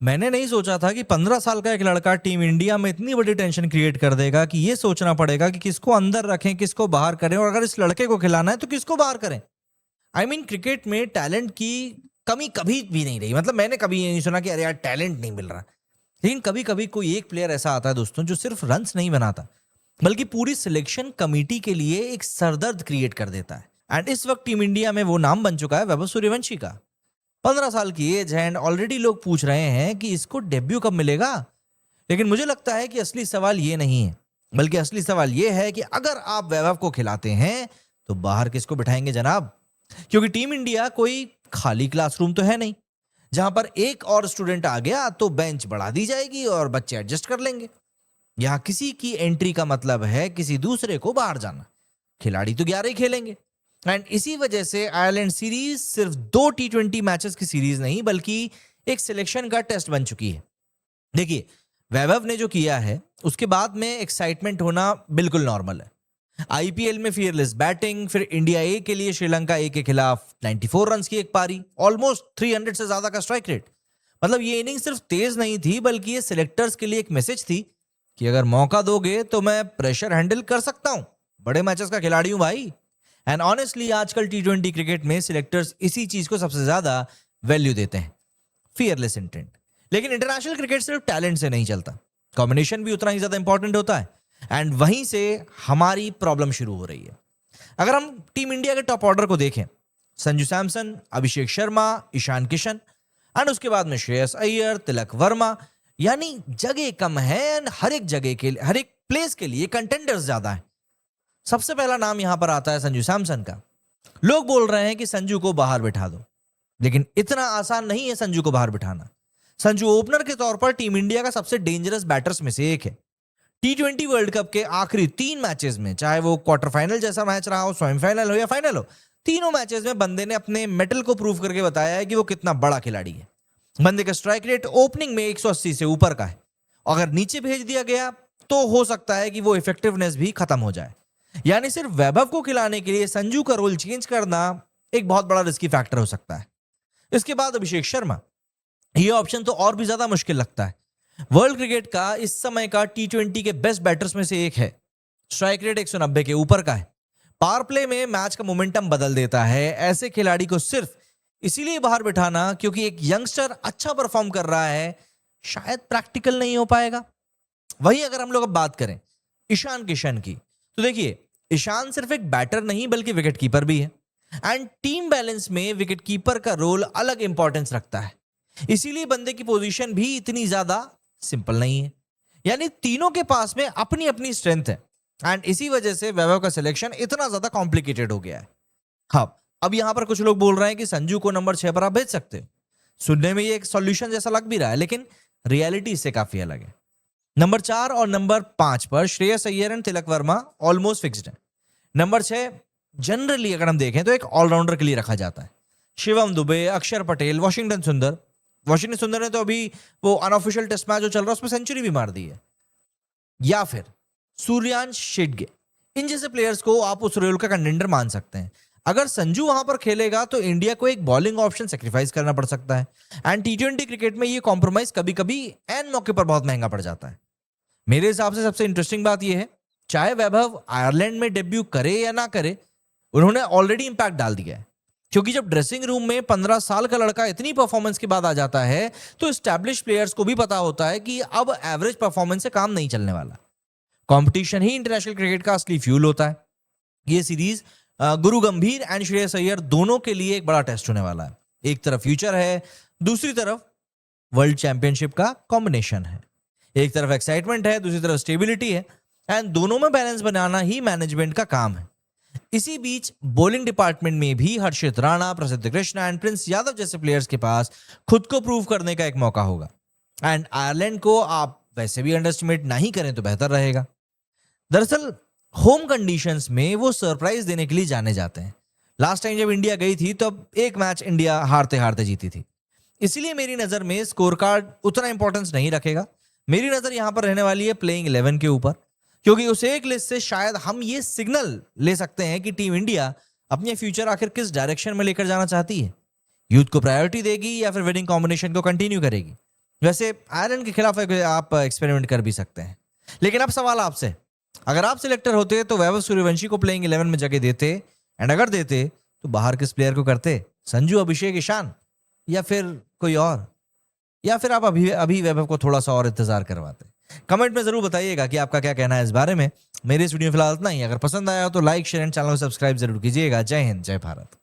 मैंने नहीं सोचा था कि 15 साल का एक लड़का टीम इंडिया में इतनी बड़ी टेंशन क्रिएट कर देगा कि ये सोचना पड़ेगा कि किसको अंदर रखें, किसको बाहर करें, और अगर इस लड़के को खिलाना है तो किसको बाहर करें। क्रिकेट में टैलेंट की कमी कभी भी नहीं रही। मतलब मैंने कभी ये नहीं सुना कि अरे यार टैलेंट नहीं मिल रहा। लेकिन कभी कभी कोई एक प्लेयर ऐसा आता है दोस्तों, जो सिर्फ रन्स नहीं बनाता बल्कि पूरी सिलेक्शन कमेटी के लिए एक सरदर्द क्रिएट कर देता है। एंड इस वक्त टीम इंडिया में वो नाम बन चुका है वैभव सूर्यवंशी का। 15 साल की एज है एंड ऑलरेडी लोग पूछ रहे हैं कि इसको डेब्यू कब मिलेगा। लेकिन मुझे लगता है कि असली सवाल ये नहीं है, बल्कि असली सवाल ये है कि अगर आप वैभव को खिलाते हैं तो बाहर किसको बिठाएंगे जनाब। क्योंकि टीम इंडिया कोई खाली क्लासरूम तो है नहीं, जहां पर एक और स्टूडेंट आ गया तो बेंच बढ़ा दी जाएगी और बच्चे एडजस्ट कर लेंगे। यहां किसी की एंट्री का मतलब है किसी दूसरे को बाहर जाना। खिलाड़ी तो 11 ही खेलेंगे। एंड इसी वजह से आयरलैंड सीरीज सिर्फ 2 T20 मैचेस की सीरीज नहीं बल्कि एक सिलेक्शन का टेस्ट बन चुकी है। देखिए, वैभव ने जो किया है उसके बाद में एक्साइटमेंट होना बिल्कुल नॉर्मल है। आईपीएल में फियरलेस बैटिंग, फिर इंडिया ए के लिए श्रीलंका ए के खिलाफ 94 रन्स की एक पारी, ऑलमोस्ट 300 से ज्यादा का स्ट्राइक रेट। मतलब ये इनिंग सिर्फ तेज नहीं थी बल्कि ये सिलेक्टर्स के लिए एक मैसेज थी कि अगर मौका दोगे तो मैं प्रेशर हैंडल कर सकता हूं, बड़े मैचेस का खिलाड़ी हूं भाई। एंड ऑनेस्टली आजकल T20 क्रिकेट में सिलेक्टर्स इसी चीज को सबसे ज्यादा वैल्यू देते हैं, फियरलेस इंटेंट। लेकिन इंटरनेशनल क्रिकेट सिर्फ टैलेंट से नहीं चलता, कॉम्बिनेशन भी उतना ही ज्यादा इंपॉर्टेंट होता है। एंड वहीं से हमारी प्रॉब्लम शुरू हो रही है। अगर हम टीम इंडिया के टॉप ऑर्डर को देखें, संजू सैमसन, अभिषेक शर्मा, ईशान किशन, एंड उसके बाद में श्रेयस अय्यर, तिलक वर्मा, यानी जगह कम है एंड हर एक जगह के लिए, हर एक प्लेस के लिए कंटेंडर्स ज्यादा है। सबसे पहला नाम यहां पर आता है संजू सैमसन का। लोग बोल रहे हैं कि संजू को बाहर बिठा दो, लेकिन इतना आसान नहीं है संजू को बाहर बिठाना। संजू ओपनर के तौर पर टीम इंडिया का सबसे डेंजरस बैटर्स में से एक है। T20 वर्ल्ड कप के आखिरी 3 मैचेस में, चाहे वो क्वार्टर फाइनल जैसा मैच रहा हो, सेमीफाइनल हो या फाइनल हो, तीनों मैचेस में बंदे ने अपने मेटल को प्रूव करके बताया है कि वो कितना बड़ा खिलाड़ी है। बंदे का स्ट्राइक रेट ओपनिंग में 180 से ऊपर का है। अगर नीचे भेज दिया गया तो हो सकता है कि वो इफेक्टिवनेस भी खत्म हो जाए। यानी सिर्फ वैभव को खिलाने के लिए संजू का रोल चेंज करना एक बहुत बड़ा रिस्की फैक्टर हो सकता है। इसके बाद अभिषेक शर्मा, ये ऑप्शन तो और भी ज्यादा मुश्किल लगता है। वर्ल्ड क्रिकेट का इस समय का T20 के बेस्ट बैटर्स में से एक है। स्ट्राइक रेट 190 के ऊपर का है। पावर प्ले में मैच का मोमेंटम बदल देता है। ऐसे खिलाड़ी को सिर्फ इसीलिए बाहर बिठाना क्योंकि एक यंगस्टर अच्छा परफॉर्म कर रहा है, शायद प्रैक्टिकल नहीं हो पाएगा। वही अगर हम लोग अब बात करें ईशान किशन की, तो देखिए, ईशान सिर्फ एक बैटर नहीं बल्कि विकेट कीपर भी है। एंड टीम बैलेंस में विकेट कीपर का रोल अलग इंपॉर्टेंस रखता है। इसीलिए बंदे की पोजीशन भी इतनी ज्यादा सिंपल नहीं है। यानी तीनों के पास में अपनी अपनी स्ट्रेंथ है। एंड इसी वजह से वैभव का सिलेक्शन इतना ज्यादा कॉम्प्लिकेटेड हो गया है। हाँ, अब यहां पर कुछ लोग बोल रहे हैं कि संजू को नंबर 6 पर आप भेज सकते हो। सुनने में ये एक सॉल्यूशन जैसा लग भी रहा है, लेकिन रियलिटी इससे काफी अलग है। नंबर 4 और नंबर 5 पर Shreyas Iyer and Tilak Varma almost fixed है। नंबर 6 जनरली अगर हम देखें तो एक ऑलराउंडर के लिए रखा जाता है। शिवम दुबे, अक्षर पटेल, वाशिंगटन सुंदर ने तो अभी वो अनऑफिशियल टेस्ट मैच जो चल रहा है उसमें सेंचुरी भी मार दी है। या फिर सूर्यांश शेडगे, इन जैसे प्लेयर्स को आप उस रोल का कंटेंडर मान सकते हैं। अगर संजू वहां पर खेलेगा तो इंडिया को एक बॉलिंग ऑप्शन सेक्रीफाइस करना पड़ सकता है। एंड T20 क्रिकेट में ये कॉम्प्रोमाइज कभी कभी एन मौके पर बहुत महंगा पड़ जाता है। मेरे हिसाब से सबसे इंटरेस्टिंग बात यह है, चाहे वैभव आयरलैंड में डेब्यू करे या ना करे, उन्होंने ऑलरेडी इंपैक्ट डाल दिया है। क्योंकि जब ड्रेसिंग रूम में 15 साल का लड़का इतनी परफॉर्मेंस के बाद आ जाता है तो एस्टैब्लिश प्लेयर्स को भी पता होता है कि अब एवरेज परफॉर्मेंस से काम नहीं चलने वाला। कंपटीशन ही इंटरनेशनल क्रिकेट का असली फ्यूल होता है। ये सीरीज गुरु गंभीर एंड श्रेयस अय्यर दोनों के लिए एक बड़ा टेस्ट होने वाला है। एक तरफ फ्यूचर है, दूसरी तरफ वर्ल्ड चैंपियनशिप का कॉम्बिनेशन है। एक तरफ एक्साइटमेंट है, दूसरी तरफ स्टेबिलिटी है। एंड दोनों में बैलेंस बनाना ही मैनेजमेंट का काम है। इसी बीच बॉलिंग डिपार्टमेंट में भी हर्षित राणा, प्रसिद्ध कृष्णा एंड प्रिंस यादव जैसे प्लेयर्स के पास खुद को प्रूव करने का एक मौका होगा। एंड आयरलैंड को आप वैसे भी अंडरएस्टिमेट नहीं करें तो बेहतर रहेगा। दरअसल होम कंडीशंस में वो सरप्राइज देने के लिए जाने जाते हैं। लास्ट टाइम जब इंडिया गई थी तब एक मैच इंडिया हारते हारते जीती थी। इसीलिए मेरी नजर में स्कोर कार्ड उतना इंपॉर्टेंस नहीं रखेगा। मेरी नजर यहां पर रहने वाली है प्लेइंग 11 के ऊपर, क्योंकि उस एक लिस्ट से शायद हम ये सिग्नल ले सकते हैं कि टीम इंडिया अपने फ्यूचर आखिर किस डायरेक्शन में लेकर जाना चाहती है। यूथ को प्रायोरिटी देगी या फिर विनिंग कॉम्बिनेशन को कंटिन्यू करेगी। वैसे आयरलैंड के खिलाफ आप एक्सपेरिमेंट कर भी सकते हैं। लेकिन अब सवाल आपसे, अगर आप सिलेक्टर होते तो वैभव सूर्यवंशी को प्लेइंग 11 में जगह देते, एंड अगर देते तो बाहर किस प्लेयर को करते? संजू, अभिषेक, ईशान, या फिर कोई और? या फिर आप अभी वैभव को थोड़ा सा और इंतजार करवाते? कमेंट में जरूर बताइएगा कि आपका क्या कहना है इस बारे में। मेरी इस वीडियो में फिलहाल इतना ही। अगर पसंद आया हो तो लाइक, शेयर एंड चैनल को सब्सक्राइब जरूर कीजिएगा। जय हिंद, जय भारत।